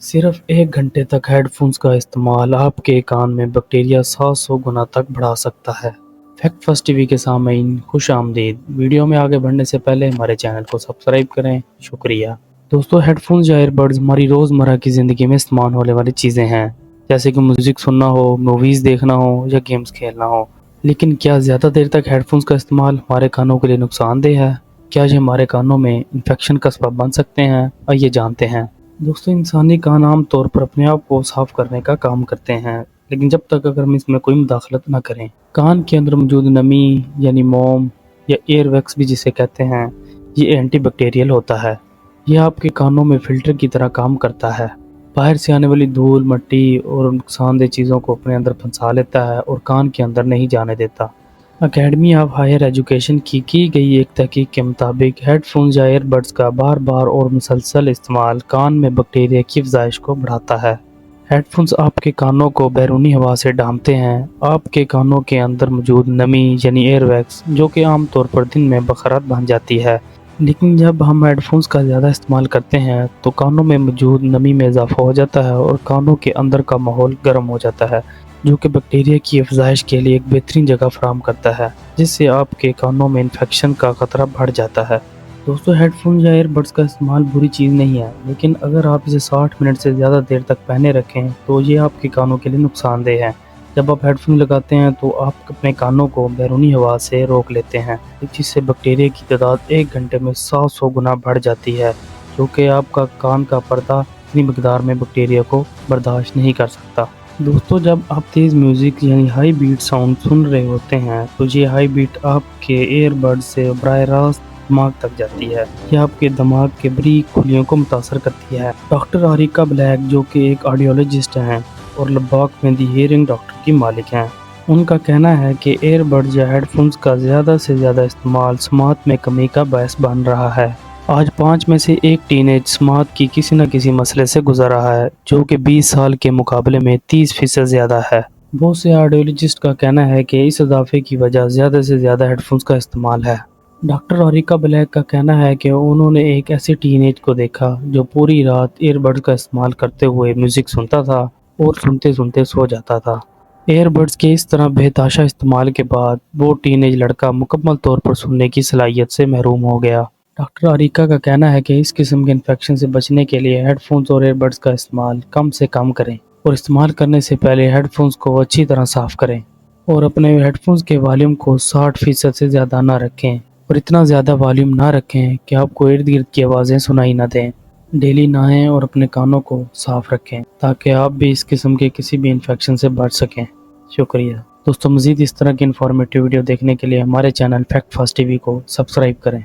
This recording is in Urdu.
صرف 1 گھنٹے تک ہیڈ فونز کا استعمال آپ کے کان میں بیکٹیریا 700 گنا تک بڑھا سکتا ہے۔ فیکٹ فاسٹ ٹی وی کے سامعین خوش آمدید۔ ویڈیو میں آگے بڑھنے سے پہلے ہمارے چینل کو سبسکرائب کریں، شکریہ۔ دوستو، ہیڈ فونز یا ایئر بڈز ہماری روزمرہ کی زندگی میں استعمال ہونے والی چیزیں ہیں، جیسے کہ میوزک سننا ہو، موویز دیکھنا ہو یا گیمز کھیلنا ہو۔ لیکن کیا زیادہ دیر تک ہیڈ فونز کا استعمال ہمارے کانوں کے لیے نقصان دہ ہے؟ کیا یہ ہمارے کانوں میں انفیکشن کا سبب بن سکتے ہیں؟ آئیے جانتے ہیں۔ دوستو، انسانی کان عام طور پر اپنے آپ کو صاف کرنے کا کام کرتے ہیں، لیکن جب تک اگر ہم اس میں کوئی مداخلت نہ کریں۔ کان کے اندر موجود نمی یعنی موم یا ایئر ویکس بھی جسے کہتے ہیں، یہ اینٹی بیکٹیریل ہوتا ہے۔ یہ آپ کے کانوں میں فلٹر کی طرح کام کرتا ہے، باہر سے آنے والی دھول، مٹی اور نقصان دہ چیزوں کو اپنے اندر پھنسا لیتا ہے اور کان کے اندر نہیں جانے دیتا۔ اکیڈمی آف ہائر ایجوکیشن کی گئی ایک تحقیق کے مطابق ہیڈ فونز یا ایئر بڈز کا بار بار اور مسلسل استعمال کان میں بیکٹیریا کی افزائش کو بڑھاتا ہے۔ ہیڈ فونز آپ کے کانوں کو بیرونی ہوا سے ڈھانپتے ہیں۔ آپ کے کانوں کے اندر موجود نمی یعنی ایئر ویکس، جو کہ عام طور پر دن میں بخارات بن جاتی ہے، لیکن جب ہم ہیڈ فونز کا زیادہ استعمال کرتے ہیں تو کانوں میں موجود نمی میں اضافہ ہو جاتا ہے اور کانوں کے اندر کا ماحول گرم ہو جاتا ہے، جو کہ بیکٹیریا کی افزائش کے لیے ایک بہترین جگہ فراہم کرتا ہے، جس سے آپ کے کانوں میں انفیکشن کا خطرہ بڑھ جاتا ہے۔ دوستو، ہیڈ فون یا ایئر بڈز کا استعمال بری چیز نہیں ہے، لیکن اگر آپ اسے 60 منٹ سے زیادہ دیر تک پہنے رکھیں تو یہ آپ کے کانوں کے لیے نقصان دہ ہے۔ جب آپ ہیڈ فون لگاتے ہیں تو آپ اپنے کانوں کو بیرونی ہوا سے روک لیتے ہیں، جس سے بیکٹیریا کی تعداد 1 گھنٹے میں 700 گنا بڑھ جاتی ہے، جو کہ آپ کا کان کا پردہ اتنی مقدار میں بیکٹیریا کو برداشت نہیں کر سکتا۔ دوستو، جب آپ تیز میوزک یعنی ہائی بیٹ ساؤنڈ سن رہے ہوتے ہیں تو یہ ہائی بیٹ آپ کے ایئر بڈ سے براہ راست دماغ تک جاتی ہے۔ یہ آپ کے دماغ کے باریک خلیوں کو متاثر کرتی ہے۔ ڈاکٹر آریکا بلیک، جو کہ ایک آڈیولوجسٹ ہیں اور لباک میں دی ہیئرنگ ڈاکٹر کی مالک ہیں، ان کا کہنا ہے کہ ایئر بڈز یا ہیڈ فونز کا زیادہ سے زیادہ استعمال سماعت میں کمی کا باعث بن رہا ہے۔ آج 5 میں سے 1 ٹین ایج سماعت کی کسی نہ کسی مسئلے سے گزر رہا ہے، جو کہ 20 سال کے مقابلے میں 30% زیادہ ہے۔ بہت سے آڈیولوجسٹ کا کہنا ہے کہ اس اضافے کی وجہ زیادہ سے زیادہ ہیڈ فونز کا استعمال ہے۔ ڈاکٹر آریکا بلیک کا کہنا ہے کہ انہوں نے ایک ایسے ٹین ایج کو دیکھا جو پوری رات ایئر بڈز کا استعمال کرتے ہوئے میوزک سنتا تھا اور سنتے سنتے سو جاتا تھا۔ ایئر بڈز کے اس طرح بے تحاشا استعمال کے بعد وہ ٹین ایج لڑکا مکمل طور پر سننے کی صلاحیت سے محروم ہو گیا۔ ڈاکٹر آریکا کا کہنا ہے کہ اس قسم کے انفیکشن سے بچنے کے لیے ہیڈ فونز اور ایئر بڈز کا استعمال کم سے کم کریں، اور استعمال کرنے سے پہلے ہیڈ فونز کو اچھی طرح صاف کریں، اور اپنے ہیڈ فونز کے والیوم کو 60% سے زیادہ نہ رکھیں، اور اتنا زیادہ والیوم نہ رکھیں کہ آپ کو ارد گرد کی آوازیں سنائی نہ دیں۔ ڈیلی نہائیں اور اپنے کانوں کو صاف رکھیں تاکہ آپ بھی اس قسم کے کسی بھی انفیکشن سے بچ سکیں۔ شکریہ دوستو، مزید اس طرح کی انفارمیٹیو ویڈیو دیکھنے کے لیے ہمارے channel fact fast T V کو سبسکرائب کریں۔